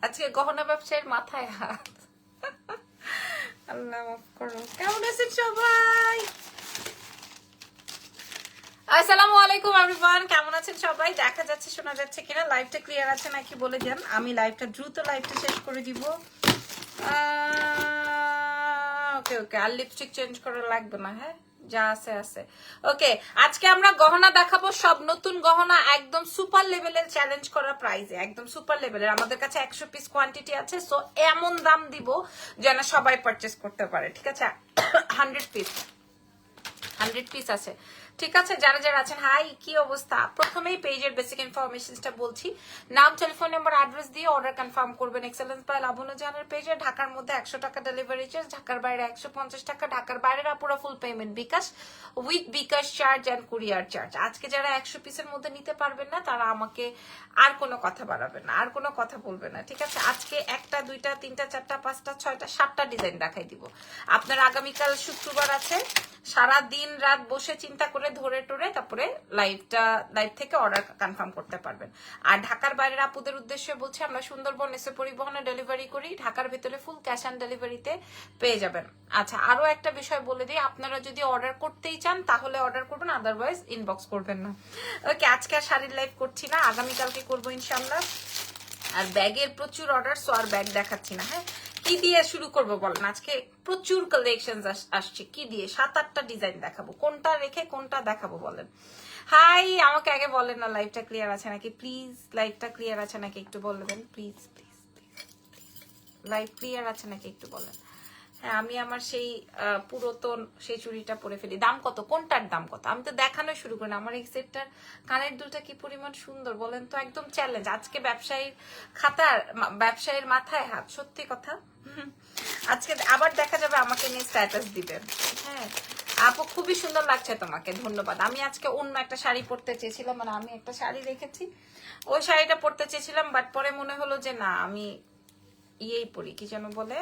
আজকে গহনা ব্যবসায়ীর মাথায় হাত। আল্লাহ মাফ করো। কেমন আছেন সবাই? আসসালামু আলাইকুম এভরিওয়ান, কেমন আছেন সবাই? দেখা যাচ্ছে শোনা যাচ্ছে কিনা, লাইভটা ক্লিয়ার আছে নাকি বলে দেন। আমি লাইভটা দ্রুত লাইভটা শেষ করে দিব। ওকে ওকে, আর লিপস্টিক চেঞ্জ করা লাগবে না। হ্যাঁ, যা আছে আছে। ওকে, আজকে আমরা গহনা দেখাবো, সব নতুন গহনা, একদম সুপার লেভেলের, চ্যালেঞ্জ করা প্রাইসে, একদম সুপার লেভেলের। আমাদের কাছে 100 পিস কোয়ান্টিটি আছে, সো এমন দাম দিব যেন সবাই পারচেস করতে পারে। ঠিক আছে, 100 পিস, 100 পিস আছে। ঠিক আছে, যারা যারা আছেন, হাই কি অবস্থা? প্রথমেই পেজের বেসিক ইনফরমেশনটা বলছি। নাম, টেলিফোন নাম্বার, অ্যাড্রেস দিয়ে অর্ডার কনফার্ম করবেন। এক্সেলেন্স বাই লাবণ্য জাহানের পেজে। ঢাকার মধ্যে 100 টাকা ডেলিভারি চার্জ, ঢাকার বাইরে 150 টাকা, ঢাকার বাইরের পুরো full payment bKash, with bKash charge and courier charge. আজকে যারা 100 পিসের মধ্যে নিতে পারবেন না তারা আমাকে আর কোনো কথা বাড়াবেন না, আর কোনো কথা বলবেন না। ঠিক আছে, আজকে 1টা 2টা 3টা 4টা 5টা 6টা 7টা ডিজাইন দেখাই দিব। আপনার আগামীকাল শুক্রবার আছে, সারা দিন রাত বসে চিন্তা করে ধরে টরে তারপরে লাইভ থেকে অর্ডার কনফার্ম করতে পারবেন। আর ঢাকার বাইরের আপুদের উদ্দেশ্যে বলছি, আমরা সুন্দরবন এসে পরিবহনে ডেলিভারি করি, ঢাকার ভিতরে ফুল ক্যাশ অন ডেলিভারিতে পেয়ে যাবেন। আচ্ছা, আরো একটা বিষয় বলে দিই, আপনারা যদি অর্ডার করতেই চান তাহলে অর্ডার করবেন, আদারওয়াইজ ইনবক্স করবেন না। ওকে, আজকে আর শাড়ির লাইভ করছি না, আগামীকালকে করবো ইনশাল্লাহ। আর ব্যাগের প্রচুর অর্ডার, সো আর ব্যাগ দেখাচ্ছি না। হ্যাঁ, কি দিয়ে শুরু করবো বলেন? আজকে প্রচুর কালেকশন আসছে, কি দিয়ে 7-8টা ডিজাইন দেখাবো, কোনটা রেখে কোনটা দেখাবো বলেন? হাই, আমাকে আগে বলেন না লাইভটা ক্লিয়ার আছে নাকি, প্লিজ। লাইভটা ক্লিয়ার আছে নাকি একটু বলবেন, please please please. Live clear আছে নাকি একটু বলেন। হ্যাঁ, আমি আমার সেই পুরাতন সেই চুড়িটা পরে ফেলি। দাম কত? কোনটার দাম কত? আমি তো দেখানো শুরু করি না। আমার এই সেটটার কানের দুলটা কি পরিমাণ সুন্দর বলেন তো, একদম চ্যালেঞ্জ। আজকে ব্যবসায়ীর মাথায় হাত, সত্যি কথা। আজকে আবার দেখা যাবে আমাকে নিয়ে স্ট্যাটাস দিবেন। হ্যাঁ আপু, খুবই সুন্দর লাগছে তোমাকে, ধন্যবাদ। আমি আজকে অন্য একটা শাড়ি পরতে চেয়েছিলাম, মানে আমি একটা শাড়ি রেখেছি, ওই শাড়িটা পরতে চেয়েছিলাম, বাট পরে মনে হলো যে না, আমি ইয়েই পরি, কি যেন বলে,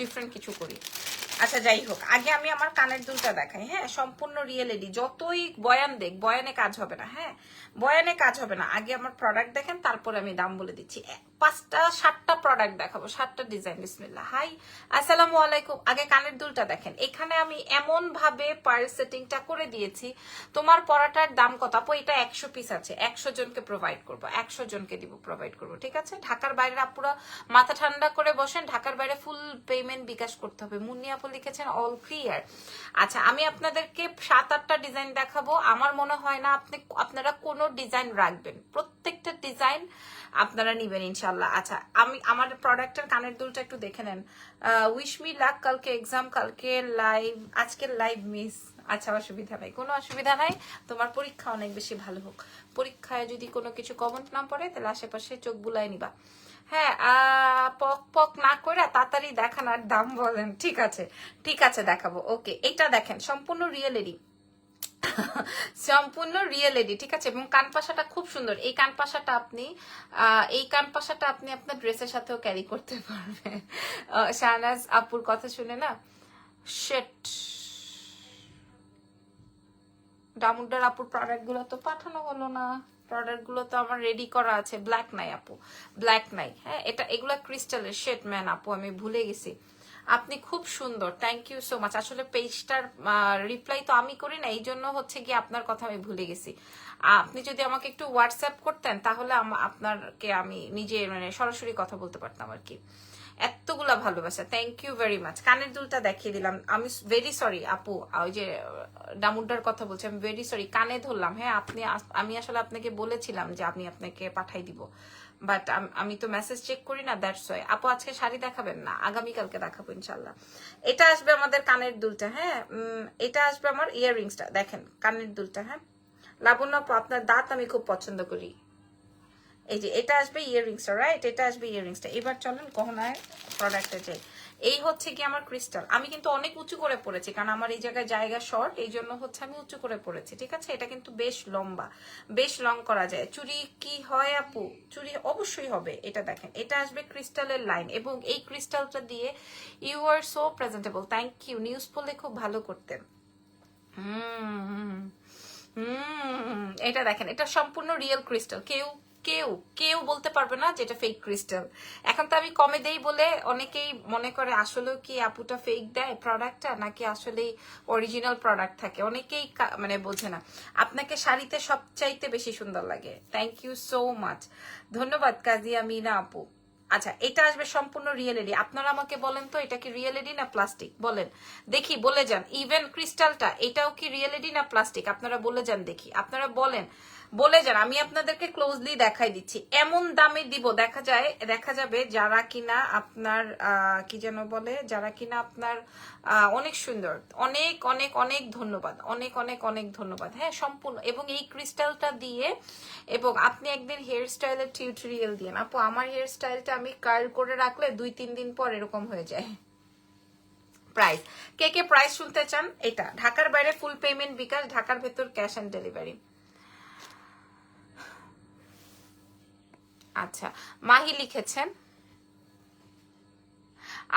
ডিফারেন্ট কিছু করি। আচ্ছা যাই হোক, আগে আমি আমার কানের দুলটা দেখাই। হ্যাঁ, সম্পূর্ণ রিয়েল এডি। যতই বয়ান দেখ, বয়ানে কাজ হবে না। হ্যাঁ, বয়ানে কাজ হবে না। আগে আমার প্রোডাক্ট দেখেন, তারপরে আমি দাম বলে দিচ্ছি। 5টা 7টা প্রোডাক্ট দেখাবো, 7টা ডিজাইন। বিসমিল্লাহ। হাই, আসসালামু আলাইকুম। আগে কানের দুলটা দেখেন। এখানে আমি এমন ভাবে পার্ল সেটিংটা করে দিয়েছি, তোমার পরাটার দাম কত আপু? এটা 100 পিস আছে, 100 জনকে প্রোভাইড করবো, 100 জনকে দিব, প্রোভাইড করবো। ঠিক আছে, ঢাকার বাইরে আপুরা মাথা ঠান্ডা করে বসেন, ঢাকার বাইরে ফুল পেমেন্ট বিকাশ করতে হবে। মুন্নি আপু লিখেছেন অল ক্লিয়ার। আচ্ছা, আমি আপনাদেরকে 7-8টা ডিজাইন দেখাবো। আমার মনে হয় না আপনারা কোনো ডিজাইন রাখবেন, প্রত্যেকটা ডিজাইন আপনারা নিবেন ইনশাল্লাহ। আচ্ছা, আমি আমার প্রোডাক্টের কানের দুলটা একটু দেখে নেন। উইশ মি লাক, কালকে এক্সাম, কালকে লাইভ, আজকের লাইভ মিস। আচ্ছা, অসুবিধা নাই, কোনো অসুবিধা নাই। তোমার পরীক্ষা অনেক বেশি ভালো হোক। পরীক্ষায় যদি কোনো কিছু কমেন্ট না পড়ে তাহলে আশেপাশে চোখ বুলাই নিবা। হ্যাঁ, পক পক না করে তাড়াতাড়ি দেখান আর দাম বলেন। ঠিক আছে, ঠিক আছে, দেখাবো। ওকে, এটা দেখেন, সম্পূর্ণ রিয়েলেরই, সম্পূর্ণ রিয়েল এডি। ঠিক আছে, এবং কানপাশাটা খুব সুন্দর। এই কানপাশাটা আপনি আপনার ড্রেসের সাথেও ক্যারি করতে পারবেন। শাহনাজ আপুর কথা শুনে না, শেট ডামুডার আপুর প্রোডাক্ট গুলো তো পাঠানো হলো না। প্রোডাক্ট গুলো তো আমার রেডি করা আছে। ব্ল্যাক নাই আপু, ব্ল্যাক নাই। হ্যাঁ, এগুলা ক্রিস্টালের শেট। ম্যান আপু, আমি ভুলে গেছি। আপনি খুব সুন্দর, থ্যাংক ইউ সো মাচ। আসলে পেজটার রিপ্লাই তো আমি করি না, এই জন্য হচ্ছে কি আপনার কথা আমি ভুলে গেছি। আপনি যদি আমাকে একটু হোয়াটসঅ্যাপ করতেন তাহলে আপনাকে আমি নিজে মানে সরাসরি কথা বলতে পারতাম আর কি। এতগুলা ভালোবাসা, থ্যাংক ইউ ভেরি মাচ। কানের দুলটা দেখিয়ে দিলাম। আমি ভেরি সরি আপু, ওই যে ডামুড্ডার কথা বলছি, আমি ভেরি সরি, কানে ধরলাম। হ্যাঁ, আমি আসলে আপনাকে বলেছিলাম যে আমি আপনাকে পাঠাই দিব, বাট আমি তো মেসেজ চেক করি না, দ্যাটস ওয়াই। আপু, আজকে শাড়ি দেখাবেন না, আগামীকালকে দেখাবো ইনশাল্লাহ। এটা আসবে আমাদের কানের দুলটা। হ্যাঁ, এটা আসবে আমার ইয়াররিংসটা। দেখেন কানের দুলটা। হ্যাঁ, লাবণ্য আপু, আপনার দাঁত আমি খুব পছন্দ করি। এই যে এটা আসবে ইয়াররিংসটা, রাইট? এটা আসবে ইয়াররিংসটা। এবার চলেন গহনায় প্রোডাক্টে যাই। এই হচ্ছে কি আমার ক্রিস্টাল। আমি কিন্তু অনেক উঁচু করে পড়েছি, কারণ আমার এই জায়গায় জায়গা শর্ট, এই জন্য হচ্ছে আমি উঁচু করে পড়েছি। ঠিক আছে, এটা কিন্তু বেশ লম্বা, বেশ লং করা যায়। চুড়ি কি হয় আপু? চুড়ি অবশ্যই হবে। এটা দেখেন, এটা আসবে ক্রিস্টালের লাইন, এবং এই ক্রিস্টালটা দিয়ে you are so presentable. Thank you. News পড়লে খুব ভালো করতেন। এটা দেখেন, এটা সম্পূর্ণ রিয়েল ক্রিস্টাল। কেউ কেউ কেউ বলতে পারবে না যেটা ফেক ক্রিস্টাল। এখন তো আমি কমে দেই বলে অনেকেই মনে করে আসলেও কি আপুটা ফেক দেয় প্রোডাক্টটা, নাকি আসলেই অরিজিনাল প্রোডাক্ট থাকে, অনেকেই মানে বোঝে না। আপনাকে শাড়িতে সবচাইতে বেশি সুন্দর লাগে, থ্যাংক ইউ সো মাচ, ধন্যবাদ কাজিয়া মিনা আপু। আচ্ছা, এটা আসবে সম্পূর্ণ রিয়েল এডি। আপনারা আমাকে বলেন তো এটা কি রিয়েল এডি না প্লাস্টিক, বলেন দেখি, বলে যান। ইভেন ক্রিস্টালটা এটাও কি রিয়েল এডি না প্লাস্টিক, আপনারা বলে যান দেখি, আপনারা বলেন, বলে যান। আমি আপনাদেরকে ক্লোজলি দেখাই দিচ্ছি, এমন দামে দিব দেখা যাবে যারা কিনা আপনার কি যেন বলে, যারা কিনা আপনার অনেক সুন্দর। অনেক অনেক অনেক ধন্যবাদ, অনেক অনেক অনেক ধন্যবাদ। হ্যাঁ, সম্পূর্ণ। এবং এই ক্রিস্টালটা দিয়ে, এবং আপনি একদিন হেয়ার স্টাইলের টিউটোরিয়াল দিয়ে, আপু আমার হেয়ার স্টাইলটা আমি কার্ল করে রাখলে 2-3 দিন পর এরকম হয়ে যায়। প্রাইস, কে কে প্রাইস শুনতে চান? এটা ঢাকার বাইরে ফুল পেমেন্ট বিকাশ, ঢাকার ভেতর ক্যাশ অন ডেলিভারি। আচ্ছা, মাহি লিখেছেন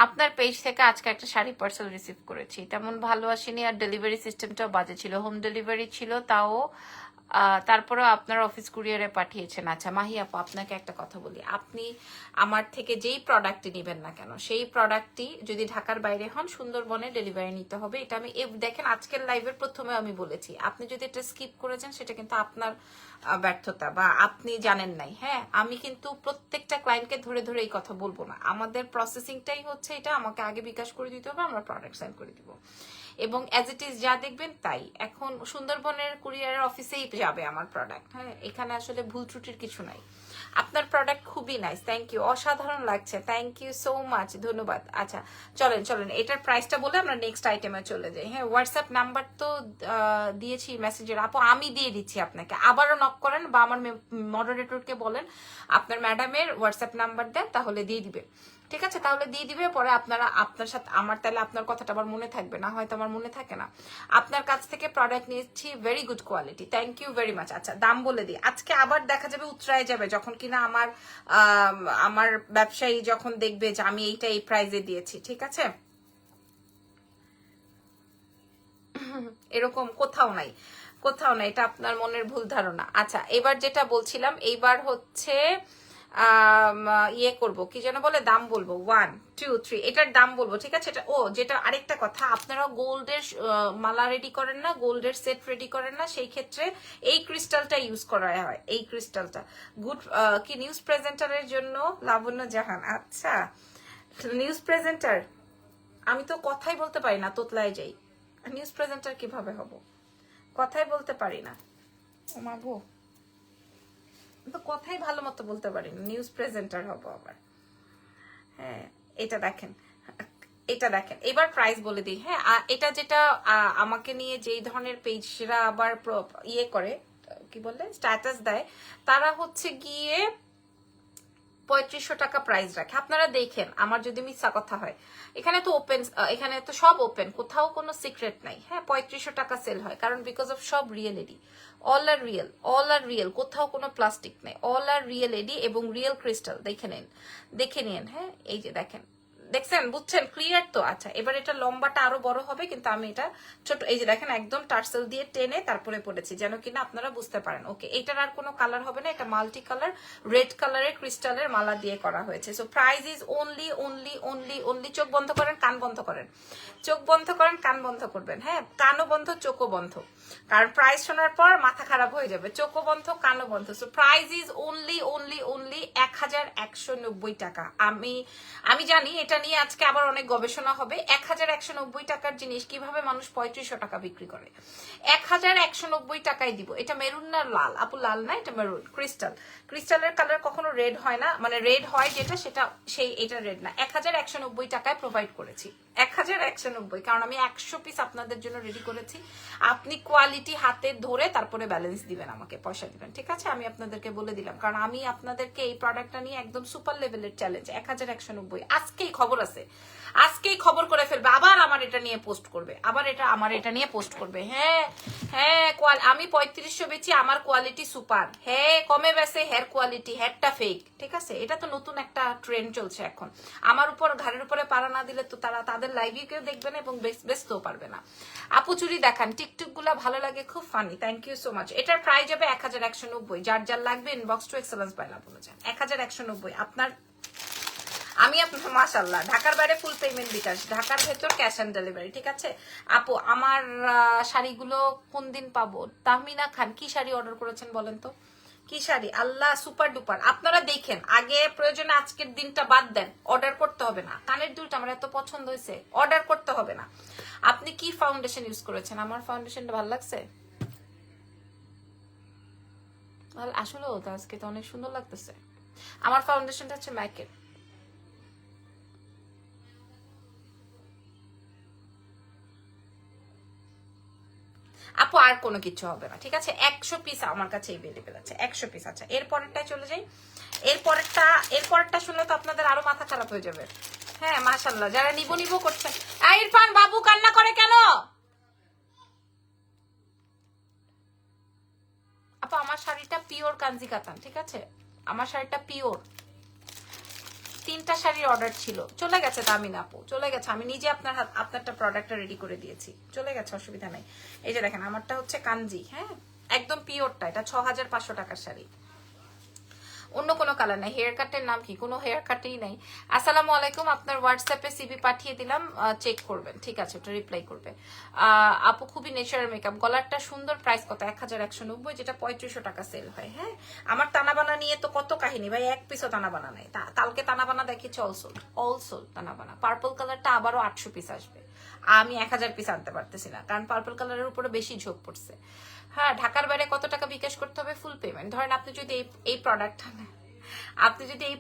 আপনার পেজ থেকে আজকে একটা শাড়ি পার্সেল রিসিভ করেছি, তেমন ভালো আসেনি, আর ডেলিভারি সিস্টেমটাও বাজে ছিল, হোম ডেলিভারি ছিল তাও, তারপরেও আপনার অফিস কুরিয়ারে পাঠিয়েছেন। আচ্ছা মাহি আপু, আপনাকে একটা কথা বলি, আপনি আমার থেকে যেই প্রোডাক্টটি নেবেন না কেন, সেই প্রোডাক্টটি যদি ঢাকার বাইরে হন সুন্দরবনে ডেলিভারি নিতে হবে। এটা আমি দেখেন আজকের লাইভের প্রথমে আমি বলেছি, আপনি যদি এটা স্কিপ করেছেন সেটা কিন্তু আপনার ব্যর্থতা, বা আপনি জানেন নাই। হ্যাঁ, আমি কিন্তু প্রত্যেকটা ক্লায়েন্টকে ধরে ধরে এই কথা বলবো না, আমাদের প্রসেসিংটাই হচ্ছে এটা, আমাকে আগে বিকাশ করে দিতে হবে, আমরা প্রোডাক্ট সেন্ড করে দিব, এবং অ্যাজ ইট ইজ যা দেখবেন তাই। এখন সুন্দরবনের কুরিয়ারের অফিসেই যাবে আমার প্রোডাক্ট। হ্যাঁ, এখানে আসলে ভুল ত্রুটির কিছু নাই। আপনার প্রোডাক্ট খুবই নাইস, থ্যাংক ইউ, অসাধারণ লাগছে, থ্যাংক ইউ সো মাচ, ধন্যবাদ। আচ্ছা চলেন চলেন, এটার প্রাইসটা বলে আমরা নেক্সট আইটেমে চলে যাই। হ্যাঁ, হোয়াটসঅ্যাপ নাম্বার তো দিয়েছি মেসেঞ্জার, আপু আমি দিয়ে দিচ্ছি আপনাকে, আবারও নক করেন বা আমার মডারেটরকে বলেন আপনার ম্যাডামের হোয়াটসঅ্যাপ নাম্বার দেন, তাহলে দিয়ে দিবে। ঠিক আছে, তাহলে দিয়ে দিবে, পরে আপনারা আপনার সাথে আমার, তাহলে আপনার কথাটা আমার মনে থাকবে না, হয়তো আমার মনে থাকে না। আপনার কাছ থেকে প্রোডাক্ট নিয়েছি, very good quality, thank you very much. আচ্ছা দাম বলে দিই, আজকে আবার দেখা যাবে উতরায় যাবে যখন কিনা আমার ব্যবসায়ী যখন দেখবে যে আমি এইটা এই প্রাইজে দিয়েছি। ঠিক আছে, এরকম কোথাও নাই, কোথাও নাই, এটা আপনার মনের ভুল ধারণা। আচ্ছা এবার যেটা বলছিলাম, এইবার হচ্ছে ইয়ে করব, কি যেন বলে, দাম বলবো 1 2 3, এটার দাম বলবো। ঠিক আছে, এটা যেটা আরেকটা কথা, আপনারা গোল্ডের মালা রেডি করেন না, গোল্ডের সেট রেডি করেন না, সেই ক্ষেত্রে এই ক্রিস্টালটা ইউজ করা হয়, এই ক্রিস্টালটা গুড। কি নিউজ প্রেজেন্টারের জন্য লাবণ্য জাহান, আচ্ছা নিউজ প্রেজেন্টার, আমি তো কথাই বলতে পারি না, তোতলায় যাই, নিউজ প্রেজেন্টার কিভাবে হব, কথাই বলতে পারি না, ও মা গো, তো কথাই ভালো মতো বলতে পারি না, নিউজ প্রেজেন্টার হব আবার। হ্যাঁ, এটা দেখেন, এটা দেখেন, এবার প্রাইস বলে দিই। হ্যাঁ, এটা যেটা আমাকে নিয়ে যেই ধরনের পেজরা আবার ইয়ে করে, কি বললে, স্ট্যাটাস দেয়, তারা হচ্ছে গিয়ে 3500 টাকা প্রাইস রাখে। আপনারা দেখেন, আমার যদি মিথ্যা কথা হয়, এখানে তো ওপেন, এখানে তো সব ওপেন, কোথাও কোনো সিক্রেট নাই। হ্যাঁ, 3500 টাকা সেল হয়, কারণ বিকজ অফ সব রিয়েল এডি, অল আর রিয়েল, অল আর রিয়েল, কোথাও কোনো প্লাস্টিক নাই, অল আর রিয়েল এডি এবং রিয়েল ক্রিস্টাল। দেখে নিন, দেখে নিন। হ্যাঁ, এই যে দেখেন, দেখছেন, বুঝছেন, ক্লিয়ার তো? আচ্ছা এবার এটা লম্বাটা আরো বড় হবে, কিন্তু আমি এটা ছোট, এই যে দেখেন একদম টার্সেল দিয়ে টেনে তারপরে পড়েছি, যেন কিনা আপনারা বুঝতে পারেন। ওকে, এটার আর কোনো কালার হবে না, এটা মাল্টি কালার রেড কালারের ক্রিস্টালের মালা দিয়ে করা হয়েছে। So price is only only only only, চোখ বন্ধ করেন, কান বন্ধ করেন, চোখ বন্ধ করেন, কান বন্ধ করবেন। হ্যাঁ, কানও বন্ধ, চোখও বন্ধ, কারণ প্রাইস শোনার পর মাথা খারাপ হয়ে যাবে। চোখও বন্ধ, কানও বন্ধ। So price is only only only 1190 টাকা। আমি জানি এটা নিয়ে আজকে আবার অনেক গবেষণা হবে। 1190 টাকার জিনিস কিভাবে মানুষ 3500 টাকা বিক্রি করে? 1190 টাকায় দিব। এটা মেরুন না লাল? আপু লাল না, এটা মেরুন ক্রিস্টাল। ক্রিস্টালের কালার কখনো রেড হয় না, মানে রেড হয় যেটা সেটা সেই, এটা রেড না। 1190 টাকায় প্রোভাইড করেছি, 1190, কারণ আমি 100 পিস আপনাদের জন্য রেডি করেছি। আপনি কোয়ালিটি হাতে ধরে তারপরে ব্যালেন্স দিবেন, আমাকে পয়সা দিবেন। ঠিক আছে, আমি আপনাদেরকে বলে দিলাম, কারণ আমি আপনাদেরকে এই প্রোডাক্টটা নিয়ে একদম সুপার লেভেলের চ্যালেঞ্জ। 1190, আজকেই খবর আছে, আজকেই খবর করে ফেলবে, আবার আমার এটা নিয়ে পোস্ট করবে, আবার আমার এটা নিয়ে পোস্ট করবে। হ্যাঁ হ্যাঁ, আমি 3500 বেচি, আমার কোয়ালিটি সুপার। হ্যাঁ, কমে বেছে হেয়ার কোয়ালিটি, হেয়ারটা ফেক। ঠিক আছে, এটা তো নতুন একটা ট্রেন্ড চলছে এখন। আমার উপর, ঘাড়ের উপরে পাড়া না দিলে তো তারা তাদের লাইভে কেউ দেখবে না এবং বেচতেও পারবে না। আপু চুরি দেখান, টিকটুক গুলা ভালো লাগে, খুব funny. Thank you so much. এটার প্রাইস হবে 1190। যার যার লাগবে ইনবক্স টু এক্সেলেন্স বাইলা বলে যান। 1190 আপনার। আমি আপনার মাশাআল্লাহ ঢাকার বাইরে ফুল পেমেন্ট বিকাশ, ঢাকার ভেতর ক্যাশ অন ডেলিভারি। ঠিক আছে আপু, আমার শাড়িগুলো কোন দিন পাবো? তাহমিনা খান, কি শাড়ি অর্ডার করেছেন বলেন তো? কি শাড়ি? আল্লাহ সুপার ডুপার। আপনারা দেখেন আগে, প্রয়োজনে আজকের দিনটা বাদ দেন, অর্ডার করতে হবে না। কানের দুলটা আমার এত পছন্দ হয়েছে, অর্ডার করতে হবে না। আপনি কি ফাউন্ডেশন ইউজ করেছেন? আমার ফাউন্ডেশনটা ভালো লাগছে আসলেও তো, আজকে তো অনেক সুন্দর লাগতেছে। আমার ফাউন্ডেশনটা হচ্ছে ম্যাকের। আপু আর কোনো কিছু হবে না, ঠিক আছে? 100 পিস আমার কাছে এভেলেবেল আছে, 100 পিস। আচ্ছা এরপরেরটায় চলে যাই। এরপরেরটা শুনলে তো আপনাদের আরো মাথা খারাপ হয়ে যাবে। হ্যাঁ মাশাআল্লাহ, যারা নিবো নিবো করছেন। ইরফান বাবু কান্না করে কেন? আপু আমার শাড়িটা পিওর কাঞ্জি কাতান, ঠিক আছে? আমার শাড়িটা পিওর। 3টা শাড়ির অর্ডার ছিল, চলে গেছে তামিনা আপু, চলে গেছে। আমি নিজে আপনারটা প্রোডাক্টটা রেডি করে দিয়েছি, চলে গেছে, অসুবিধা নাই। এই যে দেখেন আমারটা হচ্ছে কাঞ্জি, হ্যাঁ একদম পিওরটা। এটা 6500 টাকার শাড়ি, অন্য কোনো কালার নাই। হেয়ার কাটের নাম কি? কোনো হেয়ার কাটেই নাই। আসসালামু আলাইকুম, আপনার হোয়াটসঅ্যাপে সিভি পাঠিয়ে দিলাম, চেক করবেন, ঠিক আছে? ওটা রিপ্লাই করবে। আপু খুবই নেচারাল মেকআপ, গলারটা সুন্দর। প্রাইস কত? 1190, যেটা 3500 টাকা সেল হয়। হ্যাঁ আমার তানাবানা নিয়ে তো কত কাহিনী ভাই, এক পিসও তানাবানা নাই। কালকে তানাবানা দেখিয়েছি, অলসোল তানাবানা। পার্পল কালারটা আবারও 800 পিস আসবে। আমি 1000 পিস আনতে পারতেছি না, কারণ পার্পল কালারের উপরে বেশি ঝোঁক পড়ছে। হ্যাঁ ঢাকার বাইরে কত টাকা বিকাশ করতে হবে? Full payment. ধরেন আপনি যদি এই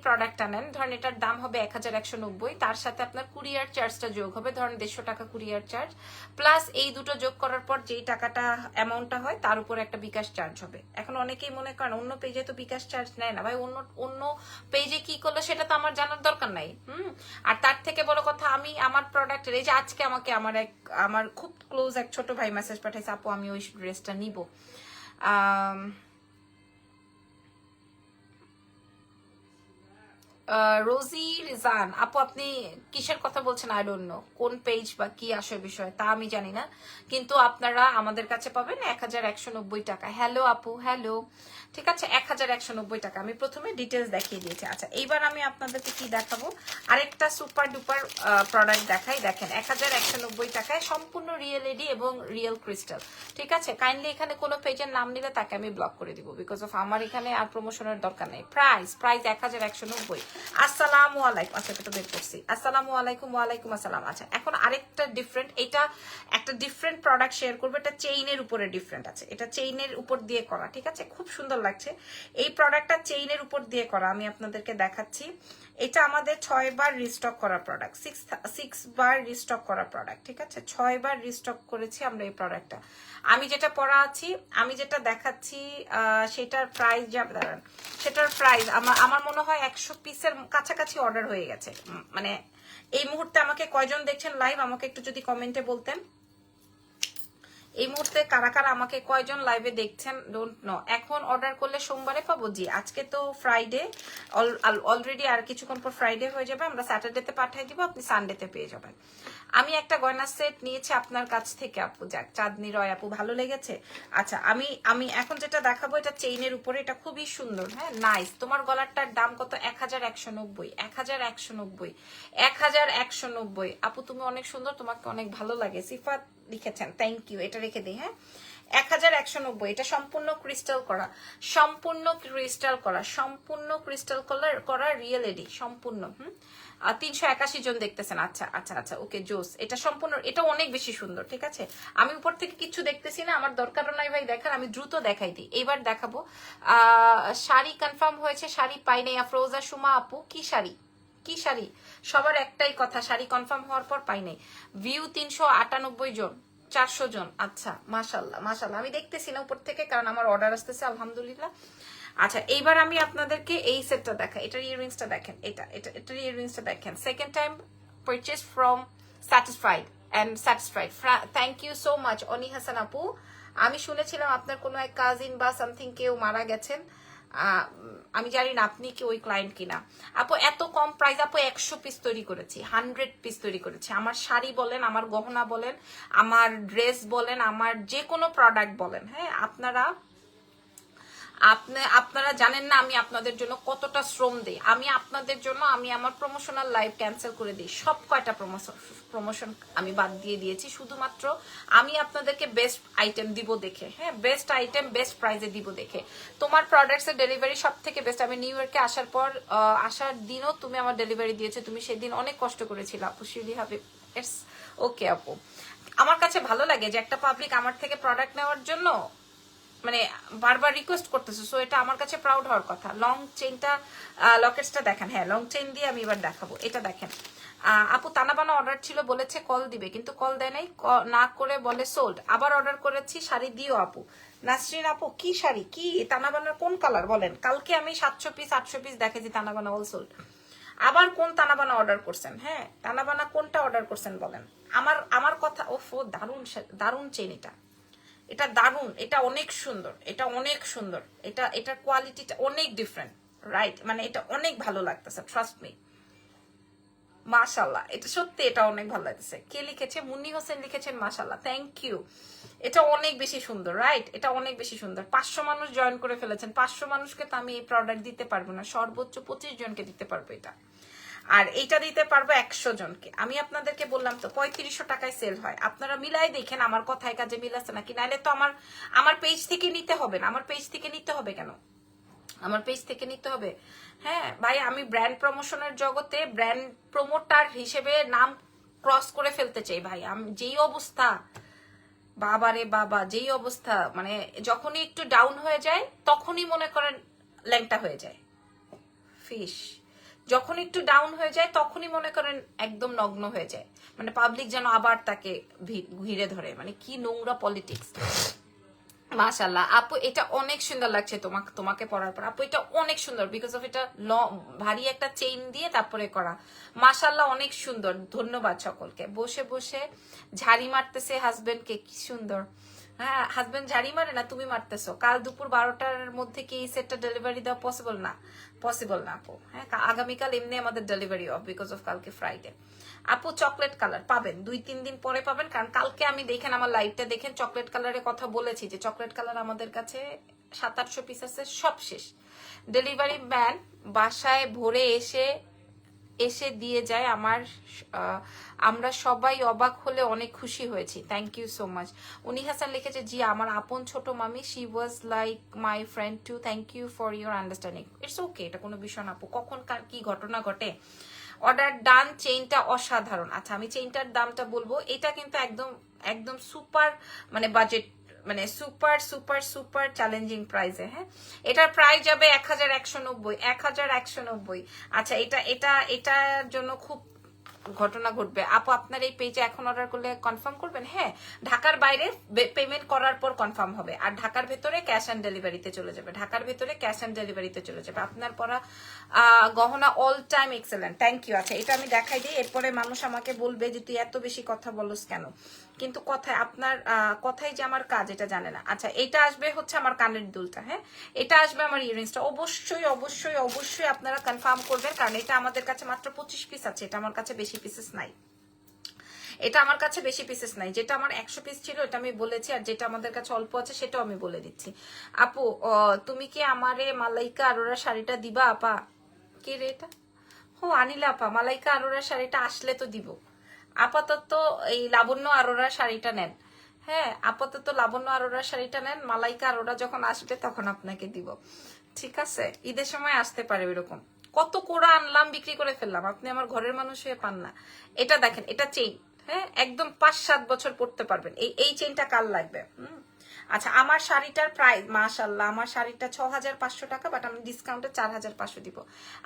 প্রোডাক্টটা নেন, ধরেন এটার দাম হবে 1190, তার সাথে আপনার কুরিয়ার চার্জটা যোগ হবে, ধরেন 150 টাকা কুরিয়ার চার্জ, প্লাস এই দুটো যোগ করার পর যেই টাকাটা অ্যামাউন্টটা হয় তার উপর একটা বিকাশ চার্জ হবে। এখন অনেকেই মনে করেন অন্য পেজে তো বিকাশ চার্জ নেয় না। ভাই অন্য পেজে কি করলো সেটা তো আমার জানার দরকার নাই। আর তার থেকে বড় কথা, আমি আমার প্রোডাক্টের, এই যে আজকে আমাকে আমার খুব ক্লোজ এক ছোট ভাই মেসেজ পাঠাইছে, আপু আমি ওই ড্রেসটা নিব। রোজি রিজান আপু, আপনি কিসের কথা বলছেন? আই ডোন্ট নো কোন পেজ বা কি আসল বিষয় তা আমি জানি না, কিন্তু আপনারা আমাদের কাছে পাবেন 1190 টাকা। হ্যালো আপু, হ্যালো, ঠিক আছে 1190 টাকা। আমি প্রথমে ডিটেলস দেখিয়ে দিয়েছি। আচ্ছা এইবার আমি আপনাদেরকে কি দেখাবো, আরেকটা সুপার ডুপার প্রোডাক্ট দেখাই। দেখেন 1190 টাকায় সম্পূর্ণ রিয়েল এডি এবং রিয়েল ক্রিস্টাল, ঠিক আছে? কাইন্ডলি এখানে কোনো পেজের নাম নিলে তাকে আমি ব্লক করে দিব, বিকজ অফ আমার এখানে আর প্রমোশনের দরকার নেই। প্রাইস 1190। আসসালামু আলাইকুম। আচ্ছা এটা বের করছি। আসসালামু আলাইকুম। ওয়ালাইকুম আসসালাম। আচ্ছা এখন আরেকটা ডিফারেন্ট, এটা একটা ডিফারেন্ট প্রোডাক্ট শেয়ার করবো। এটা চেইনের উপরে ডিফারেন্ট আছে, এটা চেইনের উপর দিয়ে করা, ঠিক আছে? খুব সুন্দর লাগছে এই প্রোডাক্টটা, চেইনের উপর দিয়ে করা। আমি আপনাদেরকে দেখাচ্ছি। এটা আমাদের 6 বার রিস্টক করা প্রোডাক্ট, 6 বার রিস্টক করা প্রোডাক্ট, ঠিক আছে? 6 বার রিস্টক করেছি আমরা এই প্রোডাক্টটা। আমি যেটা পরা আছি, আমি যেটা দেখাচ্ছি সেটার প্রাইস যাবে, দাঁড়ান, সেটার প্রাইস আমার মনে হয় 100 পিসের কাছাকাছি অর্ডার হয়ে গেছে। মানে এই মুহূর্তে আমাকে কয়জন দেখছেন লাইভ, আমাকে একটু যদি কমেন্টে বলতেন। এই মুহূর্তে কারা কারা আমাকে কয়জন লাইভে দেখছেন? Don't know. এখন অর্ডার করলে সোমবারে পাবো? জি আজকে তো ফ্রাইডে অলরেডি, আর কিছুক্ষণ পর ফ্রাইডে হয়ে যাবে, আমরা স্যাটারডেতে পাঠিয়ে দিব, আপনি সানডেতে পেয়ে যাবেন। আমি একটা গয়না সেট নিয়েছি আপনার কাছ থেকে আপু, যাক চাঁদনি রয় আপু, ভালো লেগেছে। আচ্ছা আমি এখন যেটা দেখাবো এটা চেইনের উপরে, এটা খুবই সুন্দর, হ্যাঁ নাইস। তোমার গলারটার দাম কত? 1190। 1190, 1190 আপু, তুমি অনেক সুন্দর, তোমাকে অনেক ভালো লাগে। সিফাত লিখেছেন, থ্যাংক ইউ। এটা রেখে দিই, হ্যাঁ 1190। এটা সম্পূর্ণ ক্রিস্টাল করা, সম্পূর্ণ ক্রিস্টাল করা, সম্পূর্ণ ক্রিস্টাল করা রিয়েল এডি সম্পূর্ণ। 381 জন দেখতেছেন। আচ্ছা আচ্ছা আচ্ছা ওকে জোস। এটা সম্পূর্ণ, এটা অনেক বেশি সুন্দর, ঠিক আছে? আমি উপর থেকে কিছু দেখতেছি না, আমার দরকারও নাই ভাই দেখার, আমি দ্রুত দেখাই দিই। এইবার দেখাবো শাড়ি কনফার্ম হয়েছে, শাড়ি পাই নাই। আফরোজা সুমা আপু, কি শাড়ি? কি শাড়ি? সবার একটাই কথা, শাড়ি কনফার্ম হওয়ার পর পাই নাই। ভিউ 398 জন, 400 জন। আচ্ছা মাশাল্লাহ মাশাল্লাহ, আমি দেখতেছি না উপর থেকে, কারণ আমার অর্ডার আসতেছে আলহামদুলিল্লাহ। আচ্ছা এইবার আমি আপনাদেরকে এই সেটটা দেখাই। এটার ইয়াররিংসটা দেখেন, এটার ইয়াররিংসটা দেখেন। Second time purchase from satisfied and satisfied. Thank you so much Oni Hasan আপু। আমি শুনেছিলাম আপনার কোনো এক কাজিন বা সামথিং কেউ মারা গেছেন, আমি জানি না আপনি কি ওই ক্লায়েন্ট কিনা। আপু এত কম প্রাইস, আপু 100 পিস তৈরি করেছি, 100 পিস তৈরি করেছি। আমার শাড়ি বলেন, আমার গহনা বলেন, আমার ড্রেস বলেন, আমার যে কোনো প্রোডাক্ট বলেন, হ্যাঁ আপনারা জানেন না আমি আপনাদের জন্য কতটা শ্রম দিই। আমি আপনাদের জন্য আমি আমার প্রমোশনাল লাইভ ক্যান্সেল করে দিই, সব কয়টা প্রমোশন আমি বাদ দিয়ে দিয়েছি, শুধুমাত্র আমি আপনাদেরকে বেস্ট আইটেম দিব দেখে, হ্যাঁ বেস্ট আইটেম বেস্ট প্রাইজে দিব দেখে। তোমার প্রোডাক্টস এর ডেলিভারি সব থেকে বেস্ট। আমি নিউ ইয়র্কে আসার পর আসার দিনও তুমি আমার ডেলিভারি দিয়েছো, তুমি সেদিন অনেক কষ্ট করেছিল আপু। শিউলি হাবিব, ইটস ওকে আপু। আমার কাছে ভালো লাগে যে একটা পাবলিক আমার থেকে প্রোডাক্ট নেওয়ার জন্য মানে বারবার রিকোয়েস্ট করতেছে, সো এটা আমার কাছে প্রাউড হওয়ার কথা। লং চেইনটা লকেটসটা দেখেন, হ্যাঁ লং চেইন দিয়ে আমি এবার দেখাবো। এটা দেখেন আপু, তানাবানা অর্ডার ছিল, বলেছে কল দিবে কিন্তু কল দেয় নাই, না করে বলে সোল্ড। আবার অর্ডার করেছি, শাড়ি দিও আপু। নাসরিন আপু কি শাড়ি, কি তানাবানার কোন কালার বলেন? কালকে আমি 700 পিস 800 পিস দেখেছি তানাবানা অল সোল্ড। আবার কোন তানাবানা অর্ডার করছেন? হ্যাঁ তানাবানা কোনটা অর্ডার করছেন বলেন? আমার কথা, ওফো দারুন দারুন চেইন, এটা দারুন, এটা অনেক সুন্দর, এটা অনেক সুন্দর, এটার কোয়ালিটিটা অনেক ডিফারেন্ট, রাইট? মানে এটা অনেক ভালো লাগতেছে, ট্রাস্ট মি, মাশাআল্লাহ। এটা সত্যি, এটা অনেক ভালো লাগতেছে। কে লিখেছে? মুন্নি হোসেন লিখেছেন, মাশাআল্লাহ, থ্যাংক ইউ। এটা অনেক বেশি সুন্দর, রাইট? এটা অনেক বেশি সুন্দর। 500 মানুষ জয়েন করে ফেলেছেন। 500 মানুষকে তো আমি এই প্রোডাক্ট দিতে পারবো না, সর্বোচ্চ 25 জনকে দিতে পারবো এটা, আর এইটা দিতে পারবো 100 জনকে। আমি আপনাদেরকে বললাম তো 3500 টাকায় সেল হয়। আপনারা মিলাই দেখেন আমার কথায় কাজে মিল আছে নাকি, নাইলে তো আমার পেজ থেকে নিতে হবে না। আমার পেজ থেকে নিতে হবে কেন? আমার পেজ থেকে নিতে হবে? হ্যাঁ ভাই, আমি ব্র্যান্ড প্রমোশনের জগতে ব্র্যান্ড প্রমোটার হিসেবে নাম ক্রস করে ফেলতে চাই ভাই। আমি যেই অবস্থা, বাবা রে বাবা, যেই অবস্থা, মানে যখনই একটু ডাউন হয়ে যায় তখনই মনে করেন ল্যাংটা হয়ে যায় ফিশ। যখন একটু ডাউন হয়ে যায় তখনই মনে করেন একদম নগ্ন হয়ে যায়, মানে পাবলিক যেন আবার তাকে ঘিরে ধরে। মানে কি নোংরা পলিটিক্স। মাশাআল্লাহ আপু, এটা অনেক সুন্দর লাগছে তোমাকে পরার পর আপু, এটা অনেক সুন্দর, বিকজ অফ এটা ভারী একটা চেইন দিয়ে তারপরে করা। মাশাআল্লাহ অনেক সুন্দর, ধন্যবাদ সকলকে। বসে বসে ঝাড়ি মারতেছে হাজবেন্ডকে, কি সুন্দর। হ্যাঁ হাজবেন্ড ঝাড়ি মারে না, তুমি মারতেছো। কাল দুপুর 12টার মধ্যে কি এই সেটটা ডেলিভারি দেওয়া পসিবল না? পসিবল না আপু। হ্যাঁ আগামীকাল এমনি আমাদের ডেলিভারি অফ, বিকজ অফ কালকে ফ্রাইডে। আপু চকলেট কালার পাবেন 2-3 দিন পরে পাবেন, কারণ কালকে আমি দেখেন আমার লাইভটা দেখেন চকলেট কালারের কথা বলেছি যে চকলেট কালার আমাদের কাছে 700-800 পিস আছে, সব শেষ। ডেলিভারি ম্যান বাসায় ভোরে এসে দিয়ে যায়। আমরা সবাই অবাক হলে অনেক খুশি হয়েছি। Thank you so much. উনি হাসান লিখেছে, জি আমার আপন ছোট মামি, she was like my friend too, thank you for your understanding. It's okay, এটা কোনো বিষয় না আপু, কখন কার কি ঘটনা ঘটে। অর্ডার ডান, চেইনটা অসাধারণ। আচ্ছা আমি চেইনটার দামটা বলবো, এটা কিন্তু একদম একদম সুপার, মানে বাজেট, মানে সুপার সুপার সুপার চ্যালেঞ্জিং প্রাইসে। হ্যাঁ এটার প্রাইস যাবে 1190, 1190। আচ্ছা এটার জন্য খুব ঘটনা ঘটবে আপু। আপনার এই পেজে এখন অর্ডার করলে কনফার্ম করবেন? হ্যাঁ ঢাকার বাইরে পেমেন্ট করার পর কনফার্ম হবে, আর ঢাকার ভেতরে ক্যাশ অন ডেলিভারিতে চলে যাবে। ঢাকার ভেতরে ক্যাশ অন ডেলিভারিতে চলে যাবে। আপনার পরা গহনা all time excellent, thank you. আচ্ছা এটা আমি দেখাই দিই, এরপরে মানুষ আমাকে বলবে যে তুই এত বেশি কথা বলস কেন, কিন্তু কথায় আপনার কথাই যে আমার কাজ, এটা জানে না। আচ্ছা এটা আসবে হচ্ছে আমার কানের দুলটা, হ্যাঁ এটা আসবে আমার ইয়াররিংসটা। অবশ্যই অবশ্যই অবশ্যই আপনারা কনফার্ম করবেন, কারণ এটা আমাদের কাছে মাত্র 25 পিস আছে, এটা আমার কাছে বেশি পিসেস নাই, এটা আমার কাছে বেশি পিসেস নাই। যেটা আমার 100 পিস ছিল এটা আমি বলেছি, আর যেটা আমাদের কাছে অল্প আছে সেটাও আমি বলে দিচ্ছি। আপু তুমি কি আমারে মালাইকা আরোরা শাড়িটা দিবা আপা? কে রে এটা? ও আনিলা আপা, মালাইকা আরোরা শাড়িটা আসলে তো দিব। আপাতত এই লাবণ্য আরোরা শাড়িটা নেন, হ্যাঁ আপাতত লাবণ্য আরোরা শাড়িটা নেন, মালাইকা আরোরা যখন আসবে তখন আপনাকে দিব, ঠিক আছে? ঈদের সময় আসতে পারে এরকম। কত কোড়া আনলাম, বিক্রি করে ফেললাম, আপনি আমার ঘরের মানুষ হয়ে পান না। এটা দেখেন, এটা চেইন, হ্যাঁ একদম 5-7 বছর পড়তে পারবেন। এই চেইনটা কাল লাগবে। আচ্ছা আমার শাড়িটার প্রাইস, মাশাআল্লাহ আমার শাড়িটা 6500 টাকা, বাট আমি ডিসকাউন্টে 4500 দিব।